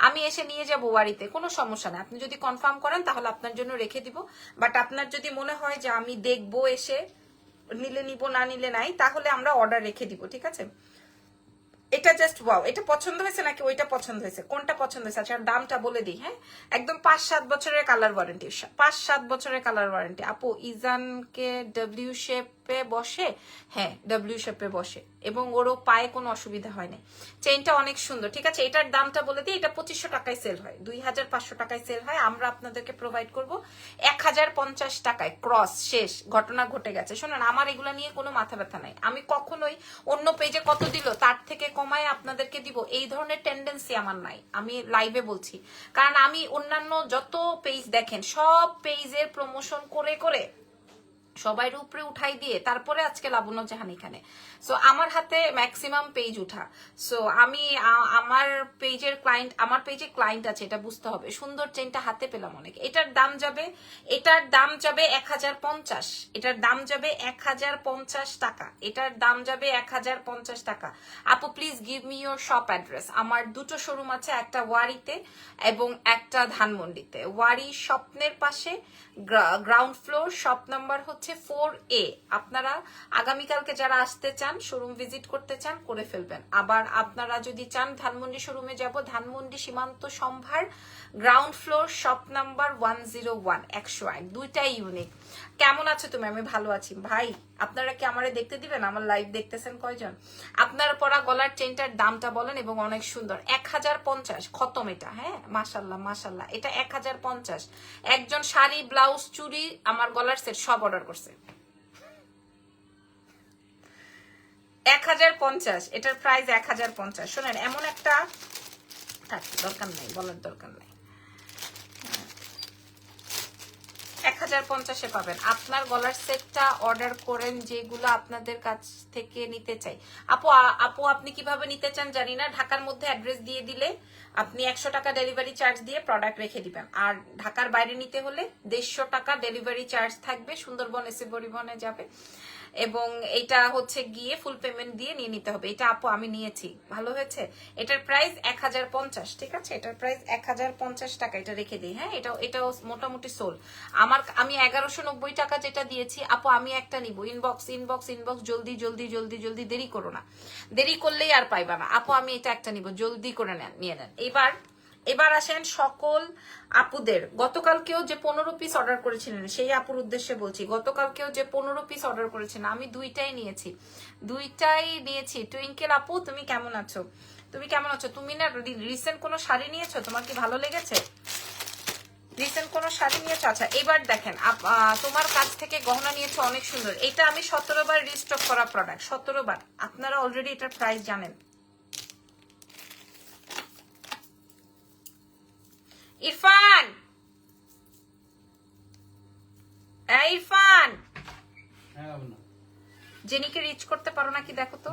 আমি এসে নিয়ে যাবো বাড়িতে, কোনো সমস্যা নেই। আপনি যদি কনফার্ম করেন তাহলে আপনার জন্য রেখে দিব, বাট আপনার যদি মনে হয় যে আমি দেখবো এসে নিলে নিব, না নিলে নাই, তাহলে আমরা অর্ডার রেখে দিব, ঠিক আছে? এটা জাস্ট ওয়াও, এটা পছন্দ হয়েছে নাকি ওইটা পছন্দ হয়েছে, কোনটা পছন্দ হয়েছে? আচ্ছা দামটা বলে দিই, হ্যাঁ একদম 5-7 বছরের কালার ওয়ারেন্টি, 5-7 বছরের কালার ওয়ারেন্টি। আপু ইজানকে ডব্লিউ শেপ শেপে বসে, হ্যাঁ ডব্লিউ শেপে বসে, এবং ওরও পায়ে কোনো অসুবিধা হয় না। চেইনটা অনেক সুন্দর, ঠিক আছে। এটার দামটা বলে দিই, এটা 2500 টাকায় সেল হয়, 2500 টাকায় সেল হয়, আমরা আপনাদেরকে প্রোভাইড করব 1050 টাকায়। ক্রস, শেষ, ঘটনা ঘটে গেছে। শোনেন, আমার এগুলা নিয়ে কোনো মাথা ব্যথা নাই, আমি কখনোই অন্য পেজে কত দিল তার থেকে কমায় আপনাদেরকে দিব এই ধরনের টেন্ডেন্সি আমার নাই, আমি লাইভে বলছি। কারণ আমি অন্যান্য যত পেজ দেখেন, সব পেজের প্রমোশন করে করে সবাই উপরে উঠাই দিয়ে তারপরে আজকে লাবণ্য জাহান এখানে। সো আমার হাতে ম্যাক্সিমাম পেজ উঠা। সো আমি আমার পেজের ক্লায়েন্ট, আমার পেজে ক্লায়েন্ট আছে, এটা বুঝতে হবে। সুন্দর চেনটা হাতে পেলাম অনেক। এটার দাম যাবে 1050, এটার দাম যাবে 1050 টাকা, এটার দাম যাবে 1050 টাকা। আপু please give me your shop address. আমার দুটো শোরুম আছে, একটা ওয়ারিতে এবং একটা ধানমন্ডিতে। ওয়ারি স্বপ্নের পাশে, গ্রাউন্ড ফ্লোর, শপ নাম্বার হচ্ছে 4A। আপনারা আগামীকালকে যারা আসতে চান, শোরুম ভিজিট করতে চান, করে ফেলবেন। আবার আপনারা যদি চান ধানমন্ডি শোরুমে যাব, ধানমন্ডি সীমান্ত সম্ভার, গ্রাউন্ড ফ্লোর, শপ নাম্বার 101, 101, দুইটাই ইউনিক। কেমন আছো তুমি? আমি ভালো আছি ভাই। আপনারা কি আমারে দেখতে দিবেন? আমার লাইভ দেখতেছেন কয়জন? আপনার পরা গলার চেনটার দামটা বলেন, এবং অনেক সুন্দর। 1050 খতম এটা। হ্যাঁ, মাশাল্লাহ মাশাল্লাহ, এটা 1050। একজন শাড়ি, ব্লাউজ, চুড়ি, আমার গলার সেট সব অর্ডার করছে। 1050, এটার প্রাইস 1050। শোনেন, এমন একটা দরকার নাই, বলার দরকার নাই, 1050-এ পাবেন। আপনার গলার সেটটা অর্ডার করেন, যেগুলো আপনাদের কাছ থেকে নিতে চাই। আপু আপনি কিভাবে নিতে চান জানি না। ঢাকার মধ্যে অ্যাড্রেস দিয়ে দিলে আপনি 100 টাকা ডেলিভারি চার্জ দিয়ে প্রোডাক্ট রেখে দিবেন। আর ঢাকার বাইরে নিতে হলে 150 টাকা ডেলিভারি চার্জ থাকবে, সুন্দরবন এসে পরিবহনে যাবে, এবং এটা হচ্ছে গিয়ে ফুল পেমেন্ট দিয়ে নিয়ে নিতে হবে। এটা আপু আমি নিয়েছি, ভালো হয়েছে। এটার প্রাইস 1050, ঠিক আছে। এটার প্রাইস 1050 টাকা, এটা রেখে দিই। হ্যাঁ, এটাও মোটামুটি সোল। আমি 1190 টাকা যেটা দিয়েছি আপু, আমি একটা নিব। ইনবক্স ইনবক্স ইনবক্স, জলদি জলদি জলদি জলদি, দেরি করো না, দেরি করলেই আর পাইবা না। আপু আমি এটা একটা নিব, জলদি করে নিয়ে নেন। এবার আসেন সকল আপুদের। গতকালকেও যে 15 পিস অর্ডার করেছিলেন, সেই আপুর উদ্দেশ্যে বলছি, গতকালকেও যে 15 পিস অর্ডার করেছেন, আমি দুইটাই নিয়েছি। টুইঙ্কেল আপু, তুমি কেমন আছো? তুমি না রিসেন্ট কোনো শাড়ি নিয়েছো? তোমার কি ভালো লেগেছে? রিসেন্ট কোনো শাড়ি নিয়েছো? আচ্ছা, এবার দেখেন, তোমার কাছ থেকে গহনা নিয়েছো, অনেক সুন্দর। এটা আমি 17 বার রিস্টক করা প্রোডাক্ট, 17 বার। আপনারা অলরেডি এটার প্রাইস জানেন। ইরফান, ইরফান, জেনিকে রিচ করতে পারো নাকি দেখো তো।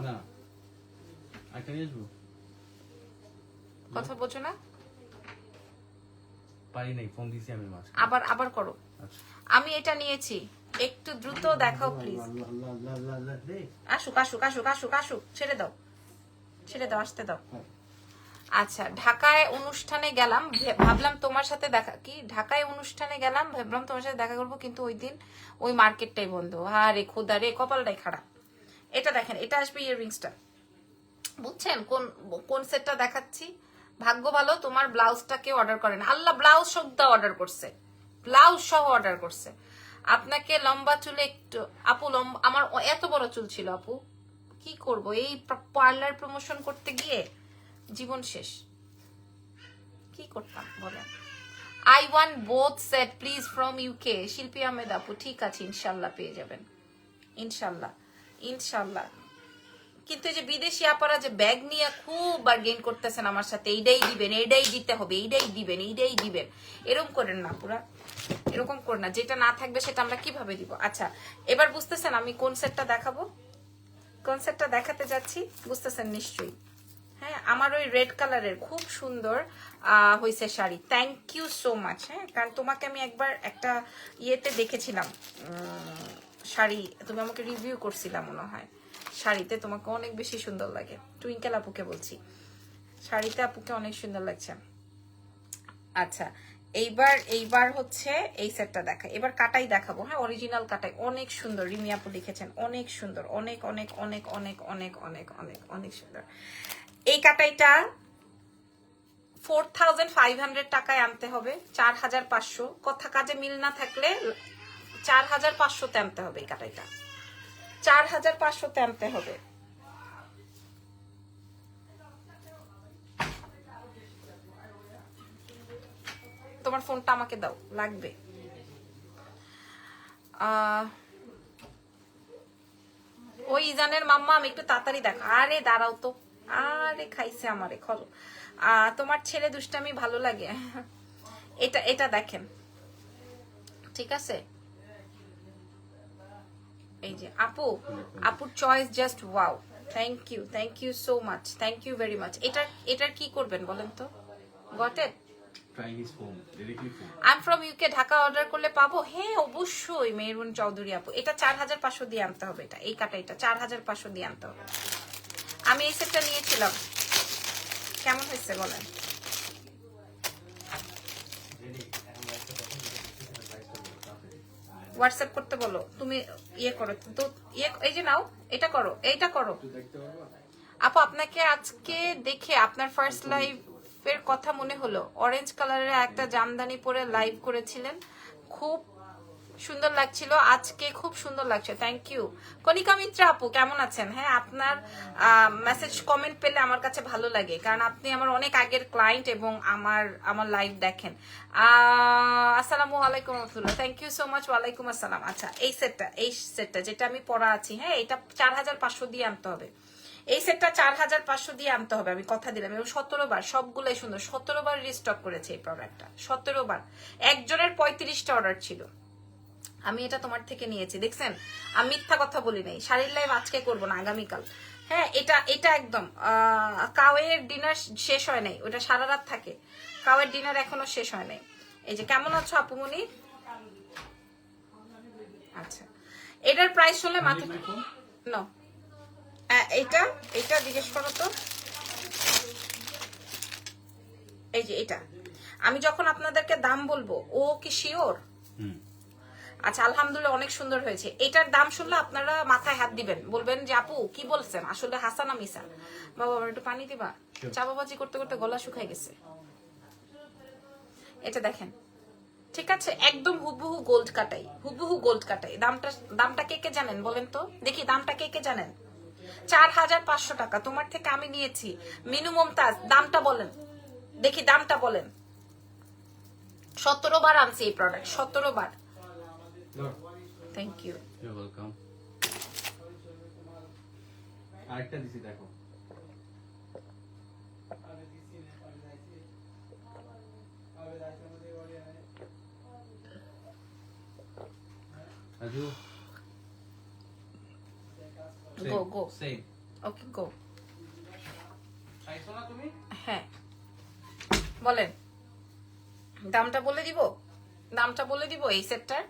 কথা বোঝো না? পারি নাই, ফোন দিছি আমি মাঝে। আবার করো। আমি এটা নিয়েছি, একটু দ্রুত দেখাও প্লিজ। আসুক আসুক আসুক আসুক আসুক, ছেড়ে দাও, আসতে দাও। আচ্ছা, ঢাকায় অনুষ্ঠানে গেলাম, ভাবলাম তোমার সাথে ঢাকায় অনুষ্ঠানে গেলাম, ভাবলাম তোমার সাথে দেখা করবো, কিন্তু ওই দিন ওই মার্কেটটাই বন্ধ। আরে খোদা রে, কপালটাই খারাপ। এটা দেখেন, এটা আসবে ইয়াররিংসটা, বুঝছেন কোন সেটটা দেখাচ্ছি। ভাগ্য ভালো তোমার ব্লাউজটা কেউ অর্ডার করেন। আল্লাহ, ব্লাউজ সবটা অর্ডার করছে, ব্লাউজ সহ অর্ডার করছে। আপনাকে লম্বা চুলে একটু আপু, আমার এত বড় চুল ছিল আপু, কি করব, এই পার্লার প্রমোশন করতে গিয়ে জীবন শেষ। কি করতাম বলেন। I want both set please from UK। শিল্পী আহমেদ আপু, ঠিক আছে, ইনশাল্লাহ পেয়ে যাবেন, ইনশাল্লাহ। কিন্তু এই যে বিদেশি আপারা যে ব্যাগ নিয়ে খুব বার্গেন করতেছেন আমার সাথে, এইটাই দিবেন, এইটাই দিতে হবে, এইটাই দিবেন, এরকম করেন না, পুরা এরকম করেন না। যেটা না থাকবে সেটা আমরা কিভাবে দিব। আচ্ছা, এবার বুঝতেছেন আমি কোন সেটটা দেখাবো, কোন সেটটা দেখাতে যাচ্ছি, বুঝতেছেন নিশ্চয়ই। হ্যাঁ, আমার ওই রেড কালারের খুব সুন্দর হয়েছে sari. Thank you so much. হ্যাঁ, কারণ তোমাকে আমি একবার একটা ইয়েতে দেখেছিলাম, শাড়ি তুমি আমাকে রিভিউ করছিলাম মনে হয়, শাড়িতে তোমাকে অনেক বেশি সুন্দর লাগে। টুইঙ্কেল আপুকে বলছি, শাড়িতে আপুকে অনেক সুন্দর লাগছে। আচ্ছা, এইবার হচ্ছে এই সেটটা দেখা, এবার কাটাই দেখাবো। হ্যাঁ, অরিজিনাল কাটাই, অনেক সুন্দর। রিমি আপু লিখেছেন, অনেক সুন্দর, অনেক অনেক অনেক অনেক অনেক অনেক অনেক অনেক সুন্দর। এই কাটাইটা 4500 টাকায় আনতে হবে, 4500। কথা কাজে মিল না থাকলে 4500-তে আনতে হবে এই কাটাইটা। 4500-তে আনতে হবে। তোমার ফোনটা আমাকে দাও, লাগবে। ওই ইজানের মাম্মা, আমি একটু তাড়াতাড়ি দেখো। আরে দাঁড়াও তো, আরে খাইছে আমারে, খলো। তোমার ছেলে দুষ্টামি ভালো লাগে। এটা এটা দেখেন, ঠিক আছে? এই যে আপু, আপুর choice just wow. Thank you so much, thank you very much. এটার কি করবেন বলেন তো? Got it? I'm from UK, Dhaka order করলে পাবো? হ্যাঁ অবশ্যই মেহরুন চৌধুরী আপু। এটা 4500 দিয়ে আনতে হবে। এটা এই কাটাইটা 4500 দিয়ে আনতে হবে। আমি এই সেটটা নিয়েছিলাম, কেমন হয়েছে বলেন? হোয়াটসঅ্যাপ করতে বলো, তুমি ইয়ে করো তো, এই যে নাও, এটা করো, এইটা করো। আপু আপনাকে আজকে দেখে আপনার ফার্স্ট লাইভের কথা মনে হলো। অরেঞ্জ কালারের একটা জামদানি পরে লাইভ করেছিলেন, খুব সুন্দর লাগছিল, আজকে খুব সুন্দর লাগছে। Thank you. কণিকা মিত্রা আপু কেমন আছেন? হ্যাঁ, আপনার মেসেজ কমেন্ট পেলে আমার কাছে ভালো লাগে, কারণ আপনি আমার অনেক আগের ক্লায়েন্ট এবং আমার লাইভ দেখেন। আসসালামু আলাইকুম রহমতুল্লাহ, থ্যাংক ইউ সো মাচ। ওয়ালাইকুম আসসালাম। আচ্ছা, এই সেটটা যেটা আমি পরা আছি, হ্যাঁ, এটা 4500 দিয়ে আনতে হবে। এই সেটটা 4500 দিয়ে আনতে হবে, আমি কথা দিলাম। এবং 17 বার, সবগুলাই সুন্দর, 17 বার রিস্টক করেছে এই প্রোডাক্টটা, 17 বার। একজনের 35টা অর্ডার ছিল, আমি এটা তোমার থেকে নিয়েছি, দেখছেন? আমি মিথ্যা কথা বলি নাই। শাড়ির লাইভ আজকে করবো না, আগামীকাল। হ্যাঁ, এটা একদম কাওয়ের ডিনার শেষ হয় নাই, ওটা সারা রাত থাকে। কাওয়ের ডিনার এখনো শেষ হয় নাই। এই যে, কেমন আছো আপুমনি? আচ্ছা, এটার প্রাইস হলে মাথা না, এটা জিজ্ঞেস করো তো। এই যে এটা আমি যখন আপনাদেরকে দাম বলবো, ও কি শিওর? আচ্ছা, আলহামদুলিল্লাহ, অনেক সুন্দর হয়েছে। এটার দাম শুনলে আপনারা মাথায় হাত দিবেন, বলবেন যে আপু কি বলছেন, আসলে হাসানা মিসা। বাবা আমার একটু পানি দিবা, চা বাবাজি করতে করতে গলা শুকাই গেছে। এটা দেখেন, ঠিক আছে, একদম হুবহু গোল্ড কাটাই, হুবহু গোল্ড কাটাই। দামটা কে কে জানেন বলেন তো দেখি, দামটা কে কে জানেন? 4500 টাকা তোমার থেকে আমি নিয়েছি। মিনু মমতাজ, দামটা বলেন দেখি, দামটা বলেন। 17 বার আনছি এই প্রোডাক্ট, 17 বার। Thank you, you welcome. আরেকটা দিছি দেখো। আজু গো সেম। ওকে গো। চাইছো না তুমি? হ্যাঁ বলেন, দামটা বলে দিব, দামটা বলে দিব। এই সেটটার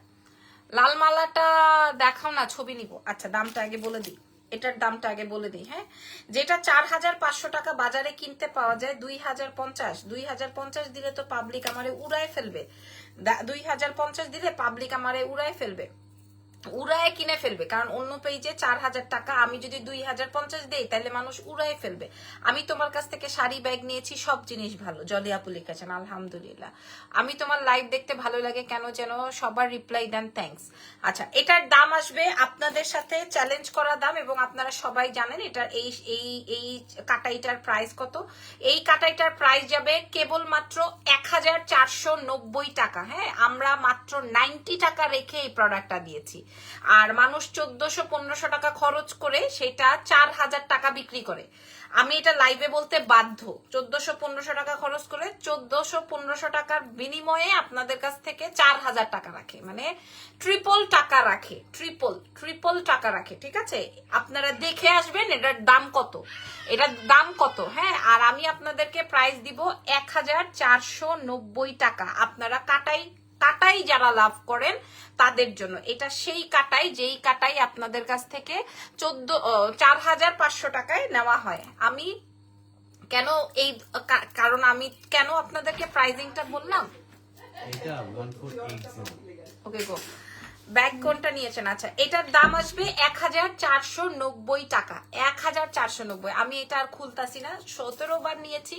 লাল মালাটা দেখাও না, ছবি নিব। আচ্ছা, দামটা আগে বলে দিই, এটার দামটা আগে বলে দিই। হ্যাঁ, যেটা 4500 টাকা বাজারে কিনতে পাওয়া যায় 2050 দিলে তো পাবলিক আমারে উড়ায় ফেলবে। 2050 দিলে পাবলিক আমারে উড়ায় ফেলবে, উড়ায় কিনে ফেলবে। কারণ অন্য পেজে 4000 টাকা, আমি যদি 2050 দেই তাহলে মানুষ উড়ায় ফেলবে। আমি তোমার কাছ থেকে শাড়ি ব্যাগ নিয়েছি, সব জিনিস ভালো। জলি আপু লিখেছেন আলহামদুলিল্লাহ। আমি তোমার লাইভ দেখতে ভালো লাগে কেন যেন সবার রিপ্লাই দেন, থ্যাঙ্কস। আচ্ছা, এটার দাম আসবে আপনাদের সাথে চ্যালেঞ্জ করা দাম, এবং আপনারা সবাই জানেন এটার এই কাটাইটার প্রাইস কত। এই কাটাইটার প্রাইস যাবে কেবলমাত্র 1490 টাকা। হ্যাঁ, আমরা মাত্র 90 টাকা রেখে এই প্রোডাক্টটা দিয়েছি। আর মানুষ 1400-1500 টাকা খরচ করে সেটা 4000 টাকা বিক্রি করে। আমি এটা লাইভে বলতে বাধ্য, 1400-1500 টাকা খরচ করে 1400-1500 টাকার বিনিময়ে আপনাদের কাছ থেকে 4000 টাকা রাখে, মানে ট্রিপল টাকা রাখে, ট্রিপল টাকা রাখে। ঠিক আছে, আপনারা দেখে আসবেন এটার দাম কত, এটার দাম কত। হ্যাঁ, আর আমি আপনাদেরকে প্রাইস দিব 1490 টাকা। আপনারা কাটাই যারা লাভ করেন তাদের জন্য এটা সেই কাটাই, যেই কাটাই আপনাদের কাছ থেকে 4500 টাকায় নেওয়া হয়। আমি কেন এই কারণ আমি কেন আপনাদেরকে প্রাইজিংটা বললাম, এটা 1480। ওকে গো। ব্যাগ কোনটা নিয়েছেন? আচ্ছা, এটার দাম আসবে 1490 টাকা। 1490। আমি এটা আর খুলতাছি না, 17 বার নিয়েছি,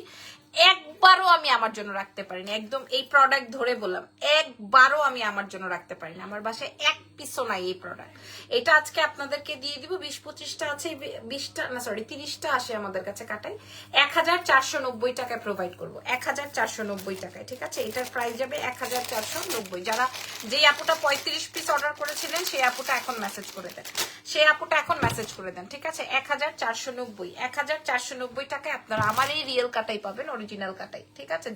একবারও আমি আমার জন্য রাখতে পারিনি। একদম এই প্রোডাক্ট ধরে বললাম, একবারও আমি আমার জন্য রাখতে পারিনি। আমার বাসায় এক পিসও নাই এই প্রোডাক্ট। এটা আজকে আপনাদেরকে দিয়ে দিব। 20-25টা আছে, 20টা না সরি 30টা আসে আমাদের কাছে কাটাই। 1490 টাকায় প্রোভাইড করবো, 1490 টাকায়। ঠিক আছে, এটার প্রাইস যাবে 1490। যারা যেই আপুটা 35 পিস অর্ডার করেছিলেন সেই আপুটা এখন মেসেজ করে দেন, সেই আপুটা এখন মেসেজ করে দেন। ঠিক আছে, 1490। 1490 টাকায় আপনারা আমার এই রিয়েল কাটাই পাবেন, অরিজিনাল কাটাই। ঠিক আছে,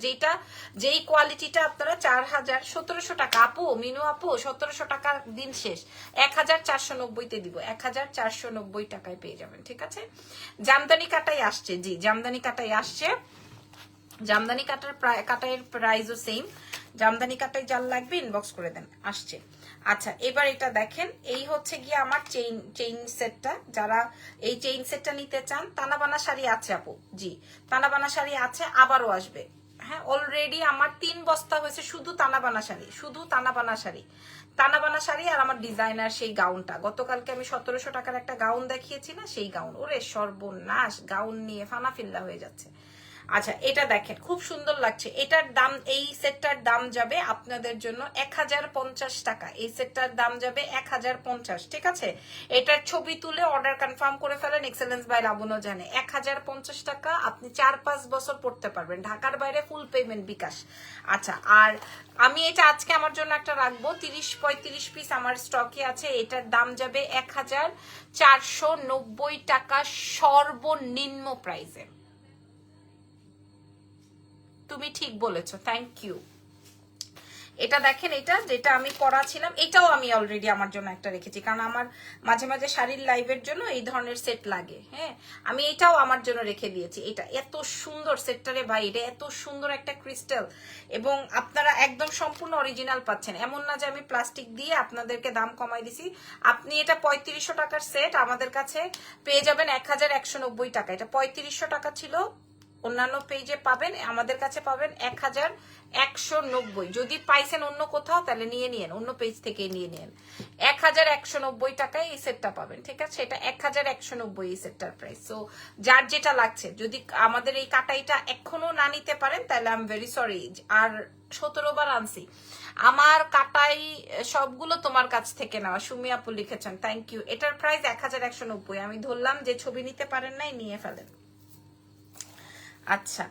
যেই কোয়ালিটিটা আপনারা 1700 টাকা। আপু, মিনু আপু, 1700 টাকা দিন শেষ, 1490 তে দিব, 1490 টাকায় পেয়ে যাবেন। ঠিক আছে, জামদানি কাটাই আসছে। জি, জামদানি কাটাই আসছে। জামদানি কাটাইয়ের প্রাইসও সেম। জামদানি কাটাই যার লাগবে ইনবক্স করে দেন, আসছে। আচ্ছা, এবার এটা দেখেন, এই হচ্ছে গিয়ে আমার চেইন সেটটা। যারা এই চেইন সেটটা নিতে চান, তানাবানা শাড়ি আছে আপু। জি, তানাবানা শাড়ি আছে, আবারও আসবে। হ্যাঁ, অলরেডি আমার 3 বস্তা হয়েছে শুধু তানাবানা শাড়ি, শুধু তানাবানা শাড়ি, তানাবানা শাড়ি। আর আমার ডিজাইনার সেই গাউনটা, গতকালকে আমি 1700 টাকার একটা গাউন দেখিয়েছি না, সেই গাউন। ওরে সর্বনাশ, গাউন নিয়ে ফানাফিল্লা হয়ে যাচ্ছে। আচ্ছা, এটা দেখেন, খুব সুন্দর লাগছে। এটার দাম, এই সেটটার দাম যাবে আপনাদের জন্য 1050 টাকা। এই সেটটার দাম যাবে 1050। ঠিক আছে, এটার ছবি তুলে অর্ডার কনফার্ম করে ফেলেন। এক্সেলেন্স বাই লাবণও জানে 1050 টাকা আপনি 4-5 বছর পড়তে পারবেন, ঢাকার বাইরে ফুল পেমেন্ট বিকাশ। আচ্ছা, আর আমি এটা আজকে আমার জন্য একটা রাখবো, 30-35 পিস আমার স্টকে আছে। এটার দাম যাবে 1490 টাকা সর্বনিম্ন প্রাইসে। তুমি ঠিক বলেছো, থ্যাংক ইউ। এটা দেখেন, এটা যেটা আমি পরা ছিলাম, এটাও আমি অলরেডি আমার জন্য একটা রেখেছি, কারণ আমার মাঝে মাঝে শাড়ির লাইভের জন্য এই ধরনের সেট লাগে। হ্যাঁ, আমি এটাও আমার জন্য রেখে দিয়েছি। এটা এত সুন্দর সেটটারে ভাই, এটা এত সুন্দর একটা ক্রিস্টাল, এবং আপনারা একদম সম্পূর্ণ অরিজিনাল পাচ্ছেন। এমন না যে আমি প্লাস্টিক দিয়ে আপনাদেরকে দাম কমাই দিছি। আপনি এটা 3500 টাকার সেট আমাদের কাছে পেয়ে যাবেন 1190 টাকা। এটা 3500 টাকা ছিল, অন্যান্য পেজে পাবেন, আমাদের কাছে পাবেন 1190। যদি পাইছেন অন্য কোথাও তাহলে নিয়ে নিন, অন্য পেজ থেকে নিয়ে নিন। 1190 টাকায় এই সেটটা পাবেন। ঠিক আছে, এটা 1190 এই সেটটার প্রাইস। সো যার যেটা লাগছে, যদি আমাদের এই কাটাইটা এখনো না নিতে পারেন তাহলে আই এম ভেরি সরি। আর 17 বার আনছি, আমার কাটাই সবগুলো তোমার কাছ থেকে নেওয়া। সুমি আপু লিখেছেন, থ্যাংক ইউ। এটার প্রাইস 1190। আমি ধরলাম যে ছবি নিতে পারেন নাই, নিয়ে ফেলেন। আচ্ছা,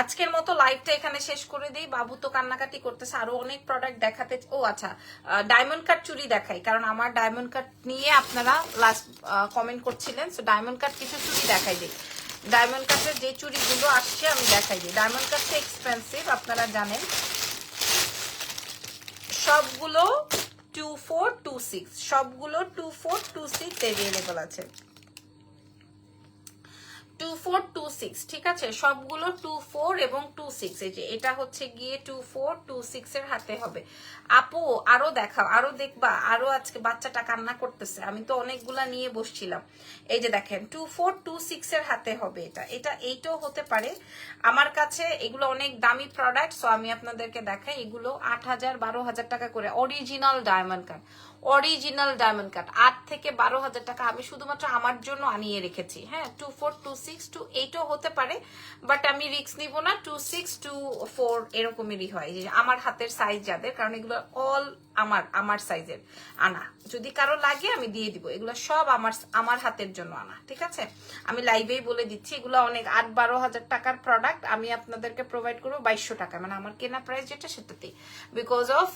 আজকের মতো লাইভটা এখানে শেষ করে দিই। বাবু তো কান্নাকাটি করতেছে, আরো অনেক প্রোডাক্ট দেখাতে। ও আচ্ছা, ডায়মন্ড কাট চুড়ি দেখাই, কারণ আমার ডায়মন্ড কাট নিয়ে আপনারা লাস্ট কমেন্ট করছিলেন। সো ডায়মন্ড কাট কিছু চুড়ি দেখাই দিই। ডায়মন্ড কাটের যে চুড়িগুলো আসছে আমি দেখাই দিই। ডায়মন্ড কাটটা এক্সপেন্সিভ, আপনারা জানেন। সবগুলো 2426, সবগুলো 2426 এভেলেবল আছে। 2426, ঠিক আছে, সবগুলো 24 এবং 26। এই যে এটা হচ্ছে গিয়ে 2426 এর হাতে হবে। আপু আরো দেখাও, আরো দেখবা, আরো। আজকে বাচ্চাটা কান্না করতেছে, আমি তো অনেকগুলা নিয়ে বসছিলাম। এই যে দেখেন 2426 এর হাতে হবে। এইটাও হতে পারে। আমার কাছে এগুলো অনেক দামি প্রোডাক্ট, সো আমি আপনাদেরকে দেখাই। এগুলো 8000-12000 টাকা করে original diamond cut, original diamond cut 8 থেকে 12,000 টাকা আমি শুধুমাত্র আমার জন্য আনিয়ে রেখেছি। হ্যাঁ, 2426 to 8ও হতে পারে, বাট আমি রিস্ক নিব না। 26 to 4 এরকমেরই হয়, যে আমার হাতের সাইজ যাদের, কারণ এগুলো অল আমার সাইজের আনা। যদি কারো লাগে আমি দিয়ে দিব। এগুলো সব আমার হাতের জন্য আনা। ঠিক আছে, আমি লাইভেই বলে দিচ্ছি, এগুলো অনেক 8-12,000 টাকার প্রোডাক্ট আমি আপনাদেরকে প্রোভাইড করবো 2200 টাকা, মানে আমার কেনা প্রাইস যেটা সেটাতেই। বিকজ অফ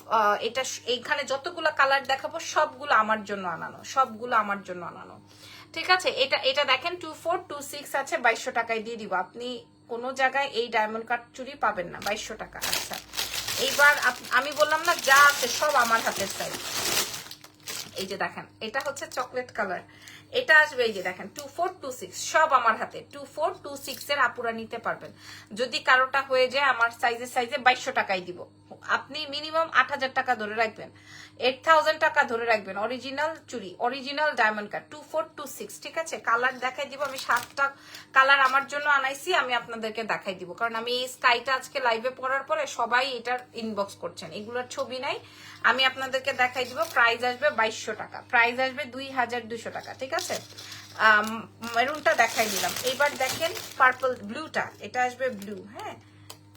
এটা এইখানে যতগুলো কালার দেখাবো সবগুলো আমার জন্য আনানো, সবগুলো আমার জন্য আনানো। ঠিক আছে, এটা দেখেন 2426 আছে, 2200 টাকায় দিয়ে দিব। আপনি কোনো জায়গায় এই ডায়মন্ড কাট চুড়ি পাবেন না, 2200 টাকা। আচ্ছা, এইবার আমি বললাম না যা আছে সব আমার হাতের সাইজ। এই যে দেখেন, এটা হচ্ছে চকলেট কালার, এটা আসবে এই যে দেখেন 2426 সব আমার হাতে 2426 এর আপুরা নিতে পারবেন। যদি কারোটা হয়ে যায় আমার সাইজে 2200 টাকাই দিব। আপনি মিনিমাম 8000 টাকা ধরে রাখবেন, 8000 টাকা ধরে রাখবেন। অরিজিনাল চুড়ি, অরিজিনাল ডায়মন্ড কাট 2426, ঠিক আছে? কালার দেখাই দিব আমি, 7টা কালার আমার জন্য আনাইছি, আমি আপনাদেরকে দেখাই দিব। কারণ আমি এই স্কাইটা আজকে লাইভে পড়ার পরে সবাই এটার ইনবক্স করছেন, এগুলোর ছবি নাই, আমি আপনাদেরকে দেখাই দিব। প্রাইস আসবে 2200 টাকা, প্রাইস আসবে 2200 টাকা, ঠিক আছে? মেরুনটা দেখাই দিলাম। এবার দেখেন পার্পল ব্লুটা, এটা আসবে ব্লু, হ্যাঁ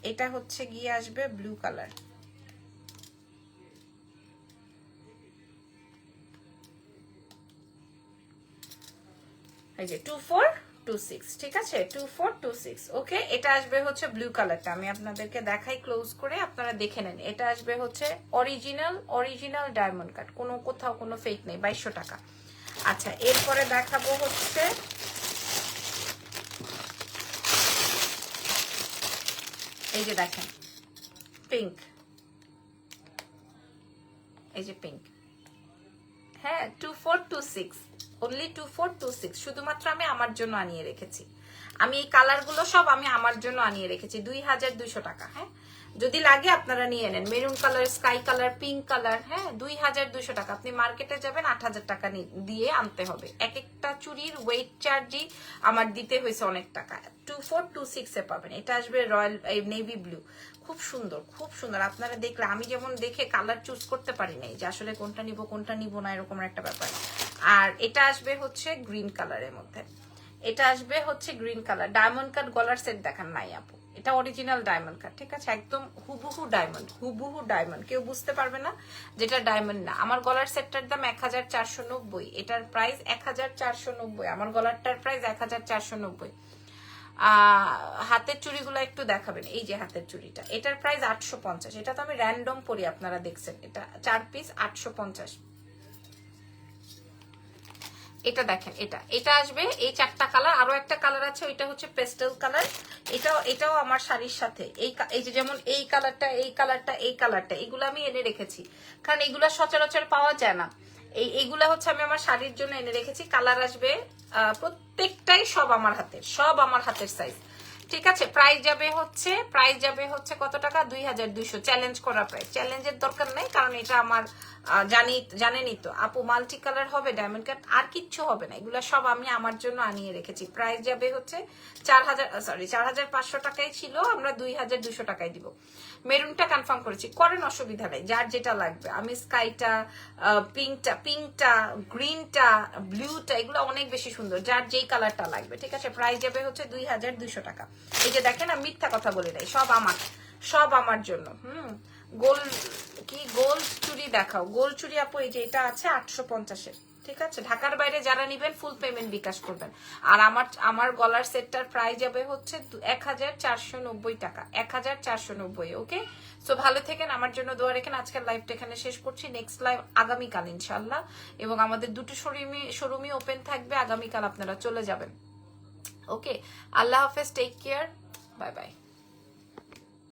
এটা হচ্ছে গিয়ে আসবে ব্লু কালার। এই যে 2426, ঠিক আছে? 2426, ওকে। এটা আসবে হচ্ছে ব্লু কালারটা, আমি আপনাদেরকে দেখাই ক্লোজ করে, আপনারা দেখে নেন। এটা আসবে হচ্ছে অরিজিনাল ডায়মন্ড কাট, কোনো কোথাও কোনো ফেক নেই, 2200 টাকা। আচ্ছা, এরপরে দেখাবো হচ্ছে এই যে দেখেন পিঙ্ক, এই যে পিঙ্ক, হ্যাঁ 2426, অনলি 2426, শুধুমাত্র আমি আমার জন্য আনিয়ে রেখেছি। আমি এই কালারগুলো সব আমি আমার জন্য আনিয়ে রেখেছি, 2200 টাকা, হ্যাঁ? যদি লাগে আপনারা নিয়ে নেন। Maroon colour, sky colour, pink colour, হ্যাঁ 2200 টাকা। আপনি মার্কেটে যাবেন 8000 টাকা দিয়ে আনতে হবে। এক একটা চুরির ওয়েট চার্জই আমার দিতে হয়েছে অনেক টাকা। 2426 এ পাবেন। এটা আসবে রয়্যাল নেভি ব্লু, খুব সুন্দর, খুব সুন্দর। আপনারা দেখলে আমি যেমন দেখে কালার চুজ করতে পারি নাই যে আসলে কোনটা নিব না, এরকম একটা ব্যাপার। আর এটা আসবে হচ্ছে গ্রিন কালারের মধ্যে, এটা আসবে হচ্ছে গ্রিন কালার। ডায়মন্ড কাট গলার সেট দেখান নাই আপু, এটা অরিজিনাল ডায়মন্ড কাট, ঠিক আছে? একদম হুবহু ডায়মন্ড, হুবহু ডায়মন্ড, কেউ বুঝতে পারবে না যেটা ডায়মন্ড না। আমার গলার সেটটার দাম 1490, এটার প্রাইস 1490, আমার গলারটার প্রাইস 1490। হাতের চুড়িগুলো একটু দেখাবেন, এই যে হাতের চুড়িটা, এটার প্রাইস 850। এটা তো আমি র্যান্ডম পরি, আপনারা দেখছেন, এটা 4 পিস 850। এটা দেখেন, এটা আসবে এই 4টা কালার। আরো একটা কালার আছে, ওইটা হচ্ছে পেস্টেল কালার। এটাও আমার শাড়ির সাথে এই যে যেমন এই কালারটা, এই কালারটা, এই কালারটা, এগুলো আমি এনে রেখেছি, কারণ এগুলা সচরাচর পাওয়া যায় না। এইগুলা হচ্ছে আমি আমার শাড়ির জন্য এনে রেখেছি। কালার আসবে প্রত্যেকটাই সব আমার হাতের সাইজ, ঠিক আছে? প্রাইস যাবে হচ্ছে কত টাকা? 2200। চ্যালেঞ্জ করা প্রাইস, চ্যালেঞ্জের দরকার নেই, কারণ এটা আমার জানেনই তো আপু, মাল্টি কালার হবে, ডায়মন্ড কাট, আর কিচ্ছু হবে না। এগুলো সব আমি আমার জন্য আনিয়ে রেখেছি। প্রাইস যাবে হচ্ছে 4500 টাকায় ছিল, আমরা 2200 টাকায় দিব। মেরুনটা কনফার্ম করেছি, করেন, অসুবিধা নেই, যার যেটা লাগবে। আমি স্কাইটা, পিঙ্কটা, গ্রিনটা, ব্লুটা, এগুলো অনেক বেশি সুন্দর, যার যেই কালারটা লাগবে, ঠিক আছে? প্রাইস যাবে হচ্ছে 2200 টাকা। এই যে দেখেন, আমি মিথ্যা কথা বলি নাই, সব আমার জন্য। গোল চুড়ি দেখাও, গোল চুড়ি আপু, এই যে এটা আছে 850-এর, ঠিক আছে? ঢাকার বাইরে যারা নিবেন ফুল পেমেন্ট বিকাশ করবেন। আর আমার গলার সেটটার প্রাইস যাবে হচ্ছে 1490 টাকা, 1490, ওকে? সো ভালো থেকেন, আমার জন্য দোয়া রেখেন। আজকের লাইভটা এখানে শেষ করছি, নেক্সট লাইভ আগামীকাল ইনশাল্লাহ, এবং আমাদের দুটো শোরুমই ওপেন থাকবে, আগামীকাল আপনারা চলে যাবেন, ওকে? আল্লাহ হাফেজ, টেক কেয়ার, বাই বাই।